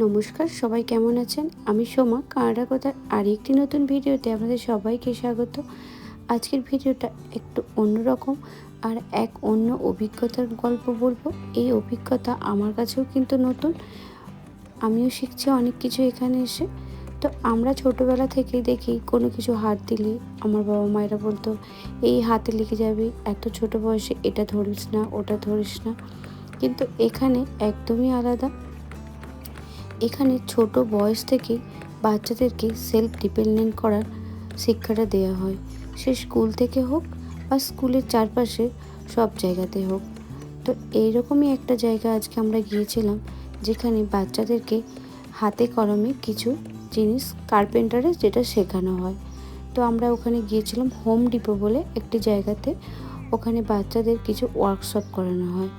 নমস্কার, সবাই কেমন আছেন? আমি সোমা, কানাডা কথার আরেকটি নতুন ভিডিওতে আপনাদের সবাইকে স্বাগত। আজকের ভিডিওটা একটু অন্যরকম আর এক অন্য অভিজ্ঞতার গল্প বলবো। এই অভিজ্ঞতা আমার কাছেও কিন্তু নতুন, আমিও শিখছি অনেক কিছু এখানে এসে। তো আমরা ছোটোবেলা থেকেই দেখি কোনো কিছু হাত দিলে আমার বাবা মায়েরা বলতো এই হাতে লেগে যাবে, এত ছোট বয়সে এটা ধরিস না, ওটা ধরিস না। কিন্তু এখানে একদমই আলাদা। এখানে ছোট বয়স থেকেই বাচ্চাদেরকে সেলফ ডিপেন্ডেন্ট করার শিক্ষাটা দেওয়া হয়, সে স্কুল থেকে হোক বা স্কুলের চারপাশে সব জায়গাতে হোক। তো এইরকমই একটা জায়গা আজকে আমরা গিয়েছিলাম, যেখানে বাচ্চাদেরকে হাতে কলমে কিছু জিনিস কার্পেন্টারের যেটা শেখানো হয়। তো আমরা ওখানে গিয়েছিলাম হোম ডিপো বলে একটি জায়গাতে, ওখানে বাচ্চাদের কিছু ওয়ার্কশপ করানো হয়।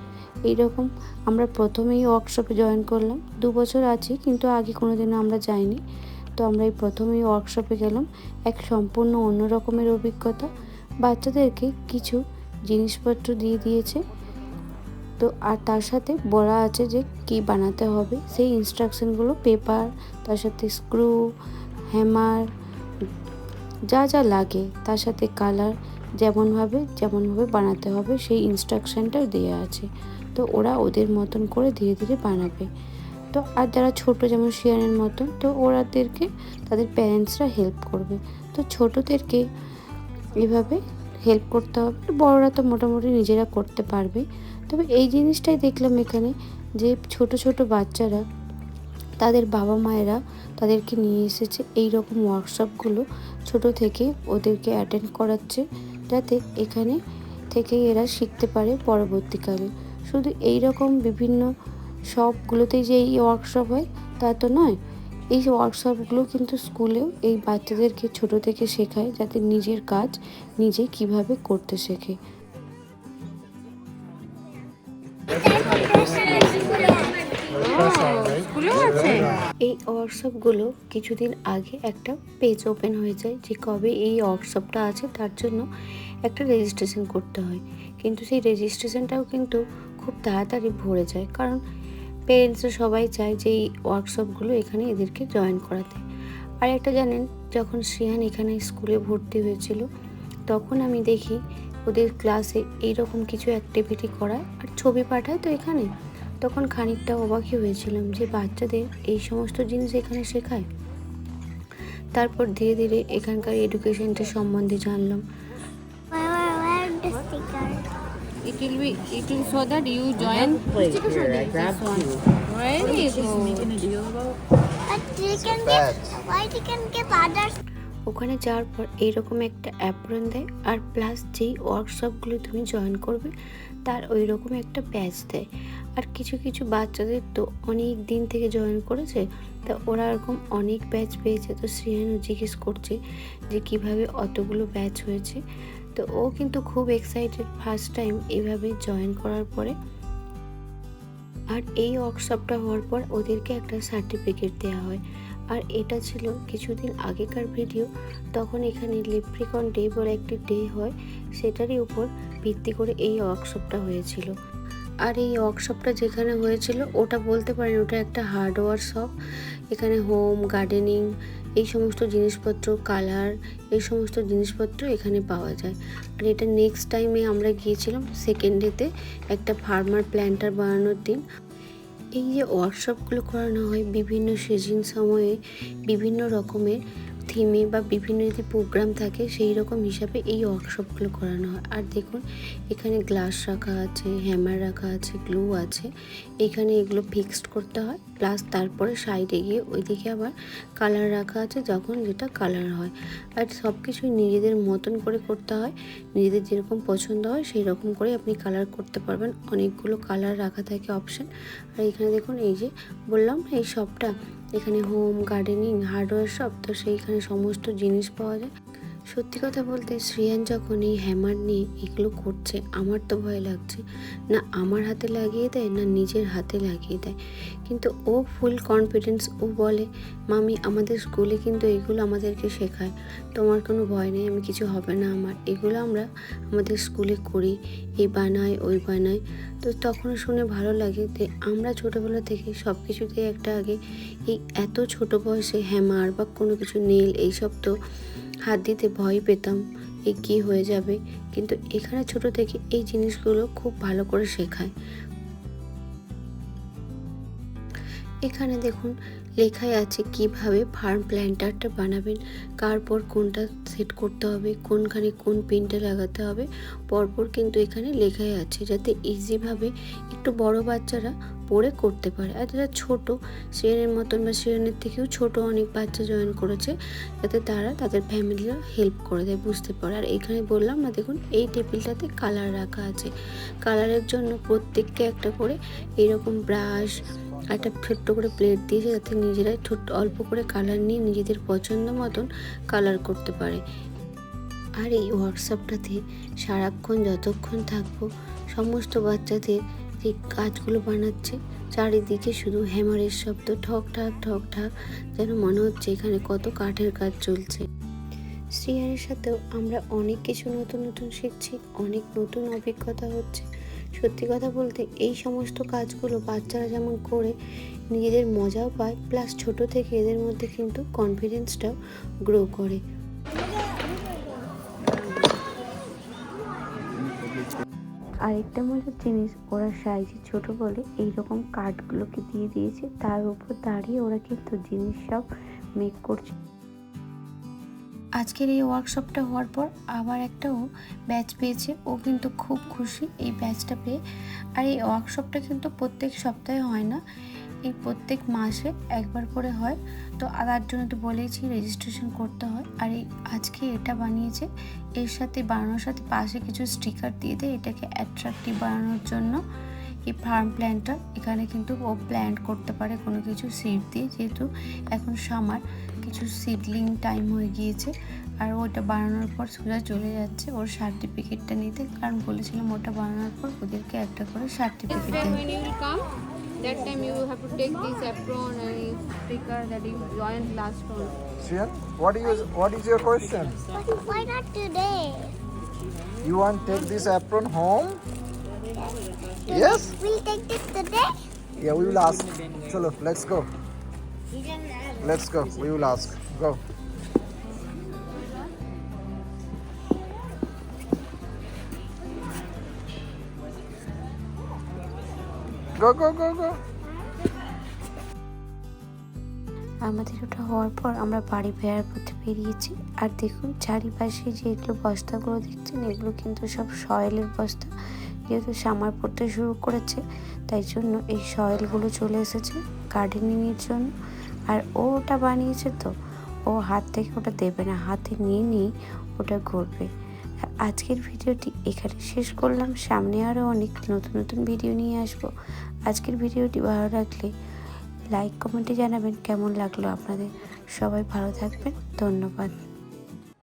এইরকম আমরা প্রথমেই ওয়ার্কশপে জয়েন করলাম, 2 বছর আছি কিন্তু আগে কোনোদিনও আমরা যাইনি। তো আমরা এই প্রথমেই ওয়ার্কশপে গেলাম, এক সম্পূর্ণ অন্য রকমের অভিজ্ঞতা। বাচ্চাদেরকে কিছু জিনিসপত্র দিয়ে দিয়েছে, তো আর তার সাথে বলা আছে যে কি বানাতে হবে, সেই ইনস্ট্রাকশনগুলো পেপার, তার সাথে স্ক্রু, হ্যামার, যা যা লাগে, তার সাথে কালার, যেমনভাবে বানাতে হবে সেই ইনস্ট্রাকশানটাও দেওয়া আছে। তো ওরা ওদের মতন করে ধীরে ধীরে বানাবে। তো আর যারা ছোট, যেমন শিয়ানের মতন, তো ওরাদেরকে তাদের প্যারেন্টসরা হেল্প করবে। তো ছোটদেরকে এভাবে হেল্প করতে হবে, বড়রা তো মোটামুটি নিজেরা করতে পারবে। তবে এই জিনিসটাই দেখলাম এখানে, যে ছোট ছোট বাচ্চারা তাদের বাবা মায়েরা তাদেরকে নিয়ে এসেছে এই রকম ওয়ার্কশপগুলো, ছোট থেকে ওদেরকে অ্যাটেন্ড করাচ্ছে, যাতে এখানে থেকে এরা শিখতে পারে পরবর্তীকালে। শুধু এই রকম বিভিন্ন সবগুলোতেই যে এই ওয়ার্কশপ হয় তা তো নয়, এই ওয়ার্কশপগুলো কিন্তু স্কুলেও এই বাচ্চাদেরকে ছোট থেকে শেখায়, যাতে নিজের কাজ নিজে কিভাবে করতে শেখে। এই ওয়ার্কশপগুলো কিছুদিন আগে একটা পেজ ওপেন হয়ে যায়, যে কবে এই ওয়ার্কশপটা আছে তার জন্য একটা রেজিস্ট্রেশন করতে হয়। কিন্তু সেই রেজিস্ট্রেশনটাও কিন্তু খুব তাড়াতাড়ি ভরে যায়, কারণ পেরেন্টসরা সবাই চায় যে এই ওয়ার্কশপগুলো এখানে এদেরকে জয়েন করাতে। আর একটা জানেন, যখন শ্রেয়ান এখানে স্কুলে ভর্তি হয়েছিল, তখন আমি দেখি ওদের ক্লাসে এইরকম কিছু অ্যাক্টিভিটি করায় আর ছবি পাঠায়। তো এখানে তখন খানিকটা অবাকই হয়েছিলাম যে বাচ্চাদের এই সমস্ত জিনিস এখানে শেখায়। তারপর ধীরে ধীরে এখানকার এডুকেশনটা সম্বন্ধে জানলাম। It will so that you join. This one. Really good. But they can get, why they can give others? ওখানে যাওয়ার পর এইরকম একটা অ্যাপ্রন দেয়, আর প্লাস যেই ওয়ার্কশপগুলো তুমি জয়েন করবে তার ওই রকম একটা ব্যাচ দেয়। আর কিছু কিছু বাচ্চাদের তো অনেক দিন থেকে জয়েন করেছে, তা ওরা এরকম অনেক ব্যাচ পেয়েছে। তো শ্রেয়ানও জিজ্ঞেস করছে যে কিভাবে অতগুলো ব্যাচ হয়েছে। তো ও কিন্তু খুব এক্সাইটেড ফার্স্ট টাইম এইভাবে জয়েন করার পরে। আর এই ওয়ার্কশপটা হওয়ার পর ওদেরকে একটা সার্টিফিকেট দেওয়া হয়। আর এটা ছিল কিছুদিন আগেকার ভিডিও, তখন এখানে লেপ্রিকন ডে বলে একটি ডে হয়, সেটারই উপর ভিত্তি করে এই ওয়ার্কশপটা হয়েছিল। আর এই ওয়ার্কশপটা যেখানে হয়েছিল ওটা বলতে পারেন ওটা একটা হার্ডওয়্যার শপ। এখানে হোম, গার্ডেনিং, এই সমস্ত জিনিসপত্র, কালার, এই সমস্ত জিনিসপত্র এখানে পাওয়া যায়। আর এটা নেক্সট টাইমে আমরা গিয়েছিলাম সেকেন্ড ডেতে, একটা ফার্মার প্ল্যান্টার বানানোর দিন। এই যে ওয়ার্কশপগুলো করানো হয় বিভিন্ন সিজন সময়ে, বিভিন্ন রকমের থিমে বা বিভিন্ন যদি প্রোগ্রাম থাকে সেই রকম হিসাবে এই ওয়ার্কশপগুলো করানো হয়। আর দেখুন এখানে গ্লাস রাখা আছে, হ্যামার রাখা আছে, গ্লু আছে, এখানে এগুলো ফিক্সড করতে হয়। প্লাস তারপরে সাইডে গিয়ে ওইদিকে আবার কালার রাখা আছে, যখন যেটা কালার হয়। আর সব কিছুই নিজেদের মতন করে করতে হয়, নিজেদের যেরকম পছন্দ হয় সেই রকম করে আপনি কালার করতে পারবেন। অনেকগুলো কালার রাখা থাকে অপশান। আর এখানে দেখুন এই যে বললাম এই শপটা, এখানে হোম, গার্ডেনিং, হার্ডওয়্যার শপ, তো সেইখানে সমস্ত জিনিস পাওয়া যায়। সত্যি কথা বলতে শ্রেয়ান যখন এই হ্যামার নিয়ে এগুলো করছে আমার তো ভয় লাগছে, না আমার হাতে লাগিয়ে দেয় না নিজের হাতে লাগিয়ে দেয়। কিন্তু ও ফুল কনফিডেন্স, ও বলে মামি আমাদের স্কুলে কিন্তু এগুলো আমাদেরকে শেখায়, তোমার কোনো ভয় নেই, আমি কিছু হবে না আমার, এগুলো আমরা আমাদের স্কুলে করি, এই বানাই ওই বানাই। তো তখন শুনে ভালো লাগে যে আমরা ছোটোবেলা থেকে সব কিছুতেই একটা আগে এই এত ছোট বয়সে হ্যামার বা কোনো কিছু নেল এইসব তো হাত দিতে ভয় পেতাম, এই কী হয়ে যাবে, কিন্তু এখানে ছোট থেকে এই জিনিসগুলো খুব ভালো করে শেখায়। এখানে দেখুন লেখাই আছে কিভাবে ফার্ম প্ল্যান্টারটা বানাবেন, কার পর কোনটা সেট করতে হবে, কোনখানে কোন পিনটা লাগাতে হবে, পরপর কিন্তু এখানে লেখাই আছে, যাতে ইজিভাবে একটু বড় বাচ্চারা পড়ে করতে পারে। আর যারা ছোটো শ্রেয়ানের মতন বা শ্রেয়ানের থেকেও ছোট অনেক বাচ্চা জয়েন করেছে, যাতে তারা তাদের ফ্যামিলিরা হেল্প করে দেয় বুঝতে পারে। আর এখানে বললাম না, দেখুন এই টেবিলটাতে কালার রাখা আছে, কালারের জন্য প্রত্যেককে একটা করে এরকম ব্রাশ, একটা ছোট্ট করে প্লেট দিয়েছে, যাতে নিজেরাই ছোট্ট অল্প করে কালার নিয়ে নিজেদের পছন্দ মতন কালার করতে পারে। আর এই ওয়ার্কশপটাতে সারাক্ষণ যতক্ষণ থাকবো সমস্ত বাচ্চাদের যে কাজগুলো বানাচ্ছে চারিদিকে শুধু হ্যামারের শব্দ, ঠক ঠাক ঠক ঠাক, যেন মনে হচ্ছে এখানে কত কাঠের কাজ চলছে। শ্রেয়ানের সাথেও আমরা অনেক কিছু নতুন নতুন শিখছি, অনেক নতুন অভিজ্ঞতা হচ্ছে। সত্যি কথা বলতে এই সমস্ত কাজগুলো বাচ্চারা যেমন করে নিজেদের মজাও পায়, প্লাস ছোট থেকে এদের মধ্যে কিন্তু কনফিডেন্সটাও গ্রো করে। আরেকটা মজার জিনিস, ওরা সাইজে ছোট বলে এইরকম কাঠগুলোকে দিয়ে দিয়েছে, তার উপর দাঁড়িয়ে ওরা কিন্তু জিনিস সব মেক করছে। আজকের এই ওয়ার্কশপটা হওয়ার পর আবার একটা ও ব্যাচ পেয়েছে, ও কিন্তু খুব খুশি এই ব্যাচটা পেয়ে। আর এই ওয়ার্কশপটা কিন্তু প্রত্যেক সপ্তাহে হয় না, এই প্রত্যেক মাসে একবার করে হয়। তো তার জন্য তো বলেইছি রেজিস্ট্রেশন করতে হয়। আর এই আজকে এটা বানিয়েছে, এর সাথে বানানোর সাথে পাশে কিছু স্টিকার দিয়ে দেয় এটাকে অ্যাট্রাকটিভ বানানোর জন্য। এই ফার্ম প্ল্যান্টটা এখানে কিন্তু ও প্ল্যান্ট করতে পারে কোনো কিছু সিড দিয়ে, যেহেতু এখন সামার কিছু সিডলিং টাইম হয়ে গিয়েছে। আর ওটা বানানোর পর সোজা চলে যাচ্ছে ওর সার্টিফিকেটটা নিতে, কারণ বলেছিলাম ওটা বানানোর পর ওদেরকে একটা করে সার্টিফিকেট দেয়। When you will come, that time you will have to take this apron and sticker that you joined last one. Shian, what is your question? Why not today? You want to take this apron home? Yes? We'll take this today. Yeah, we will ask. Chalo, let's go. Let's go. We will ask. Go. Go, go, go, go. আমাদের ওটা হওয়ার পর আমরা বাড়ি ফেরার পথে বেরিয়েছি। আর দেখুন চারিপাশে যেগুলো বস্তাগুলো দেখছেন, এগুলো কিন্তু সব সয়েলের বস্তা, যেহেতু সামার পড়তে শুরু করেছে তাই জন্য এই সয়েলগুলো চলে এসেছে গার্ডেনিংয়ের জন্য। আর ও ওটা বানিয়েছে, তো ও হাত থেকে ওটা দেবে না, হাতে নিয়ে ওটা ঘুরবে। আজকের ভিডিওটি এখানে শেষ করলাম, সামনে আরও অনেক নতুন নতুন ভিডিও নিয়ে আসবো। আজকের ভিডিওটি ভালো লাগলে লাইক কমেন্টে জানাবেন কেমন লাগলো আপনাদের। সবাই ভালো থাকবেন, ধন্যবাদ।